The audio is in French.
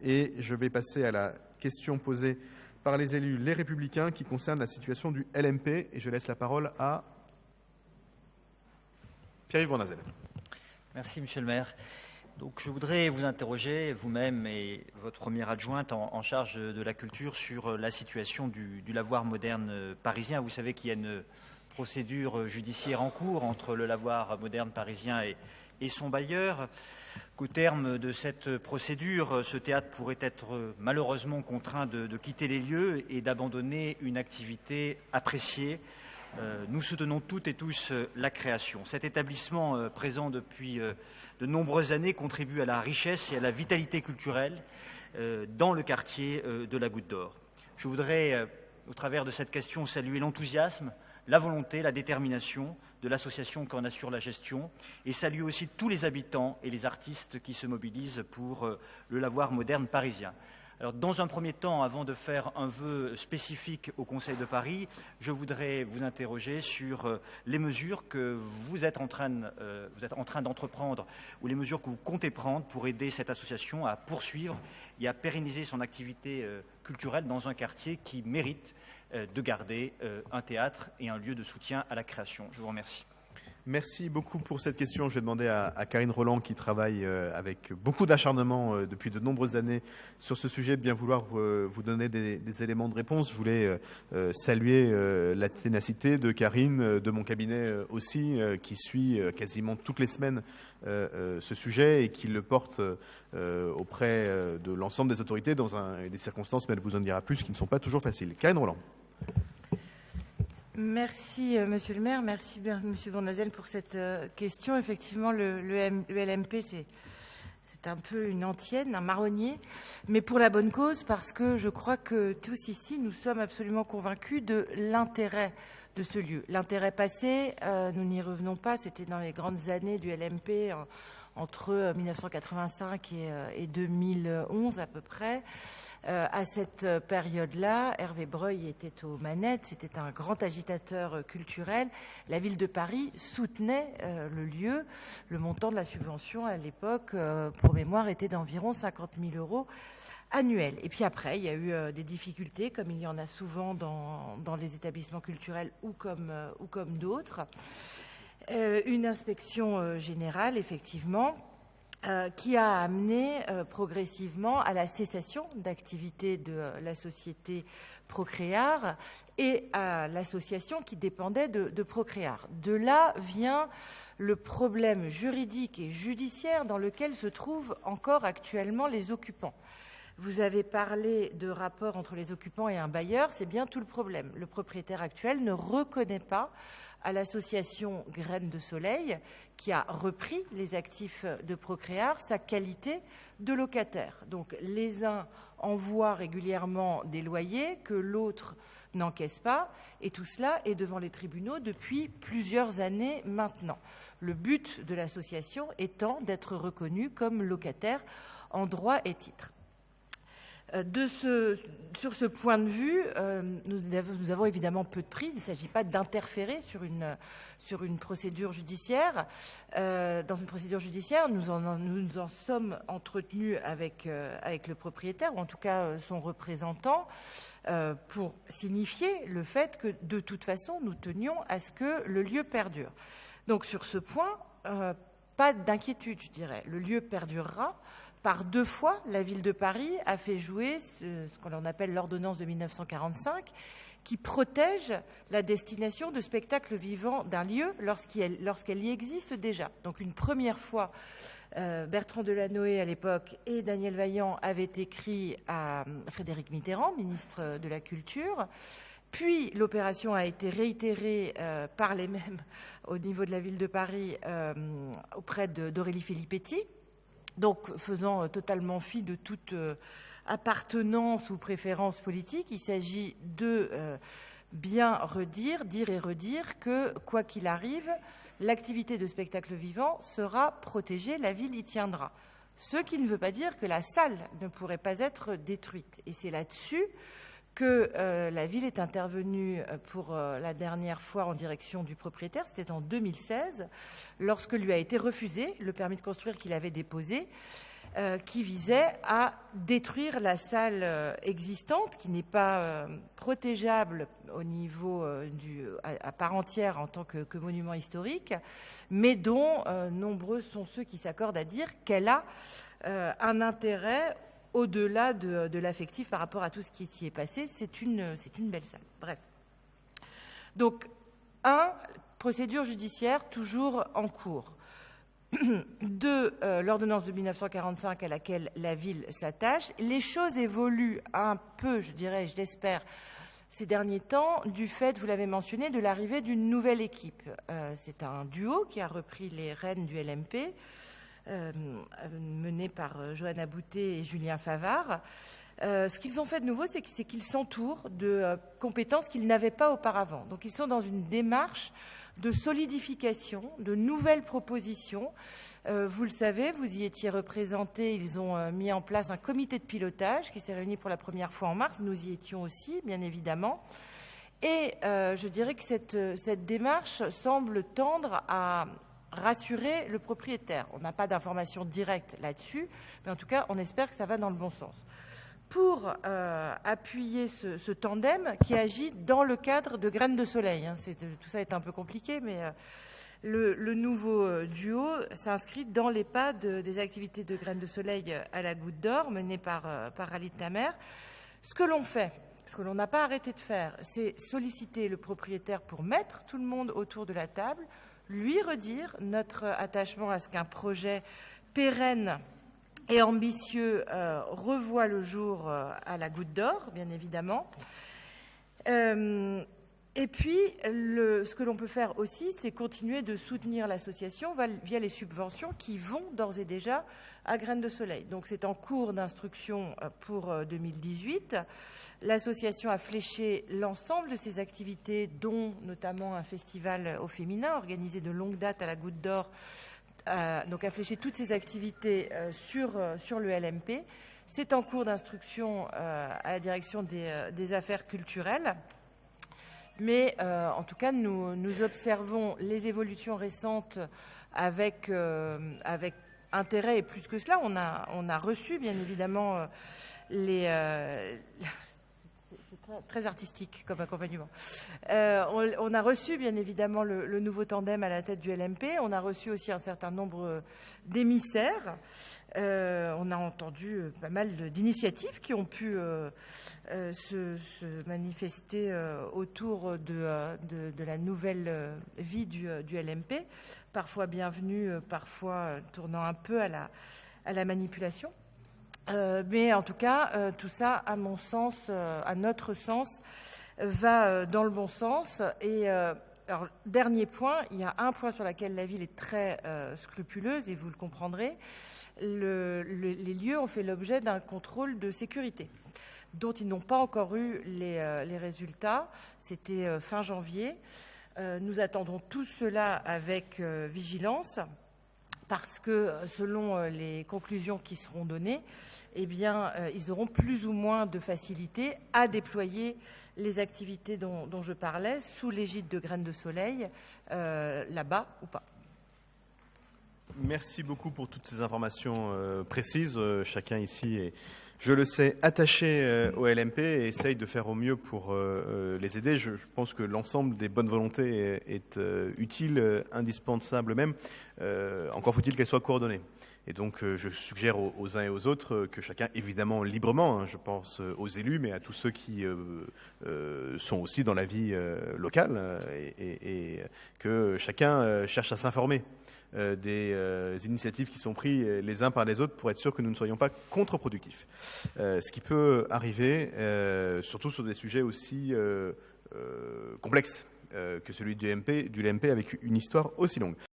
Et je vais passer à la question posée par les élus Les Républicains qui concerne la situation du LMP. Et je laisse la parole à Pierre-Yves Bournazel. Merci, Monsieur le maire. Donc, je voudrais vous interroger, vous-même et votre première adjointe en charge de la culture, sur la situation du lavoir moderne parisien. Vous savez qu'il y a une procédure judiciaire en cours entre le lavoir moderne parisien et son bailleur. Qu'au terme de cette procédure, ce théâtre pourrait être malheureusement contraint de quitter les lieux et d'abandonner une activité appréciée. Nous soutenons toutes et tous la création. Cet établissement présent depuis de nombreuses années contribue à la richesse et à la vitalité culturelle dans le quartier de la Goutte d'Or. Je voudrais, au travers de cette question, saluer l'enthousiasme, la volonté, la détermination de l'association qui en assure la gestion et saluer aussi tous les habitants et les artistes qui se mobilisent pour le lavoir moderne parisien. Alors, dans un premier temps, avant de faire un vœu spécifique au Conseil de Paris, je voudrais vous interroger sur les mesures que vous êtes en train d'entreprendre ou les mesures que vous comptez prendre pour aider cette association à poursuivre et à pérenniser son activité culturelle dans un quartier qui mérite de garder un théâtre et un lieu de soutien à la création. Je vous remercie. Merci beaucoup pour cette question. Je vais demander à Karine Roland, qui travaille avec beaucoup d'acharnement depuis de nombreuses années sur ce sujet, de bien vouloir vous donner des éléments de réponse. Je voulais saluer la ténacité de Karine, de mon cabinet aussi, qui suit quasiment toutes les semaines ce sujet et qui le porte auprès de l'ensemble des autorités dans des circonstances, mais elle vous en dira plus, qui ne sont pas toujours faciles. Karine Roland. Merci, Monsieur le maire. Merci, Monsieur Bournazel, pour cette question. Effectivement, le LMP, c'est un peu une antienne, un marronnier, mais pour la bonne cause, parce que je crois que tous ici, nous sommes absolument convaincus de l'intérêt de ce lieu. L'intérêt passé, nous n'y revenons pas, c'était dans les grandes années du LMP, entre 1985 et 2011 à peu près. À cette période-là, Hervé Breuil était aux manettes, c'était un grand agitateur culturel. La ville de Paris soutenait le lieu. Le montant de la subvention à l'époque, pour mémoire, était d'environ 50 000 € annuels. Et puis après, il y a eu des difficultés, comme il y en a souvent dans les établissements culturels ou comme d'autres. Une inspection générale, effectivement, qui a amené progressivement à la cessation d'activité de la société Procréart et à l'association qui dépendait de Procréart. De là vient le problème juridique et judiciaire dans lequel se trouvent encore actuellement les occupants. Vous avez parlé de rapport entre les occupants et un bailleur, c'est bien tout le problème. Le propriétaire actuel ne reconnaît pas à l'association Graines de Soleil, qui a repris les actifs de Procréart, sa qualité de locataire. Donc les uns envoient régulièrement des loyers que l'autre n'encaisse pas, et tout cela est devant les tribunaux depuis plusieurs années maintenant. Le but de l'association étant d'être reconnu comme locataire en droit et titre. Sur ce point de vue, nous avons évidemment peu de prise. Il ne s'agit pas d'interférer sur une procédure judiciaire. Dans une procédure judiciaire, nous en sommes entretenus avec le propriétaire, ou en tout cas son représentant, pour signifier le fait que, de toute façon, nous tenions à ce que le lieu perdure. Donc sur ce point, pas d'inquiétude, je dirais. Le lieu perdurera. Par 2 fois, la ville de Paris a fait jouer ce qu'on appelle l'ordonnance de 1945, qui protège la destination de spectacles vivants d'un lieu lorsqu'elle y existe déjà. Donc une première fois, Bertrand Delanoë à l'époque et Daniel Vaillant avaient écrit à Frédéric Mitterrand, ministre de la Culture. Puis l'opération a été réitérée par les mêmes au niveau de la ville de Paris auprès d'Aurélie Filippetti. Donc, faisant totalement fi de toute appartenance ou préférence politique, il s'agit de bien dire et redire que, quoi qu'il arrive, l'activité de spectacle vivant sera protégée, la ville y tiendra. Ce qui ne veut pas dire que la salle ne pourrait pas être détruite. Et c'est là-dessus que la ville est intervenue pour la dernière fois en direction du propriétaire, c'était en 2016, lorsque lui a été refusé le permis de construire qu'il avait déposé. qui visait à détruire la salle existante, qui n'est pas protégeable au niveau à part entière en tant que monument historique, mais dont nombreux sont ceux qui s'accordent à dire qu'elle a un intérêt au-delà de l'affectif par rapport à tout ce qui s'y est passé. C'est une belle salle. Bref. Donc, procédure judiciaire toujours en cours. 2, l'ordonnance de 1945 à laquelle la ville s'attache. Les choses évoluent un peu, je dirais, je l'espère, ces derniers temps, du fait, vous l'avez mentionné, de l'arrivée d'une nouvelle équipe. C'est un duo qui a repris les rênes du LMP, mené par Johanna Boutet et Julien Favard. Ce qu'ils ont fait de nouveau, c'est qu'ils s'entourent de compétences qu'ils n'avaient pas auparavant. Donc ils sont dans une démarche de solidification, de nouvelles propositions. Vous le savez, vous y étiez représentés, ils ont mis en place un comité de pilotage qui s'est réuni pour la première fois en mars. Nous y étions aussi, bien évidemment. Et je dirais que cette démarche semble tendre à rassurer le propriétaire. On n'a pas d'informations directes là-dessus, mais en tout cas, on espère que ça va dans le bon sens. Pour appuyer ce tandem qui agit dans le cadre de Graines de Soleil. Tout ça est un peu compliqué, mais le nouveau duo s'inscrit dans les pas des activités de Graines de Soleil à la Goutte d'Or, menées par Alit Tamer. Ce que l'on fait, ce que l'on n'a pas arrêté de faire, c'est solliciter le propriétaire pour mettre tout le monde autour de la table, lui redire notre attachement à ce qu'un projet pérenne et ambitieux revoit le jour à la Goutte d'Or, bien évidemment. Et puis, ce que l'on peut faire aussi, c'est continuer de soutenir l'association via les subventions qui vont d'ores et déjà à Graines de Soleil. Donc, c'est en cours d'instruction pour 2018. L'association a fléché l'ensemble de ses activités, dont notamment un festival au féminin organisé de longue date à la Goutte d'Or, donc a fléché toutes ses activités sur le LMP. C'est en cours d'instruction à la direction des affaires culturelles. Mais en tout cas, nous observons les évolutions récentes avec intérêt, et plus que cela, on a reçu bien évidemment c'est très artistique comme accompagnement. On a reçu bien évidemment le nouveau tandem à la tête du LMP. On a reçu aussi un certain nombre d'émissaires. On a entendu pas mal d'initiatives qui ont pu se manifester autour de la nouvelle vie du LMP, parfois bienvenue, parfois tournant un peu à la manipulation. Mais en tout cas, tout ça, à mon sens, à notre sens, va dans le bon sens. Et alors, dernier point, il y a un point sur lequel la ville est très scrupuleuse, et vous le comprendrez. Les lieux ont fait l'objet d'un contrôle de sécurité, dont ils n'ont pas encore eu les résultats. C'était fin janvier. Nous attendons tout cela avec vigilance, parce que selon les conclusions qui seront données, eh bien, ils auront plus ou moins de facilité à déployer les activités dont je parlais, sous l'égide de Graines de Soleil, là-bas ou pas. Merci beaucoup pour toutes ces informations précises. Chacun ici est, je le sais, attaché au LMP et essaye de faire au mieux pour les aider. Je pense que l'ensemble des bonnes volontés est utile, indispensable même. Encore faut-il qu'elles soient coordonnées. Et donc, je suggère aux uns et aux autres que chacun, évidemment librement, je pense aux élus, mais à tous ceux qui sont aussi dans la vie locale, et que chacun cherche à s'informer des initiatives qui sont prises les uns par les autres pour être sûr que nous ne soyons pas contre-productifs. Ce qui peut arriver, surtout sur des sujets aussi complexes que celui du LMP avec une histoire aussi longue.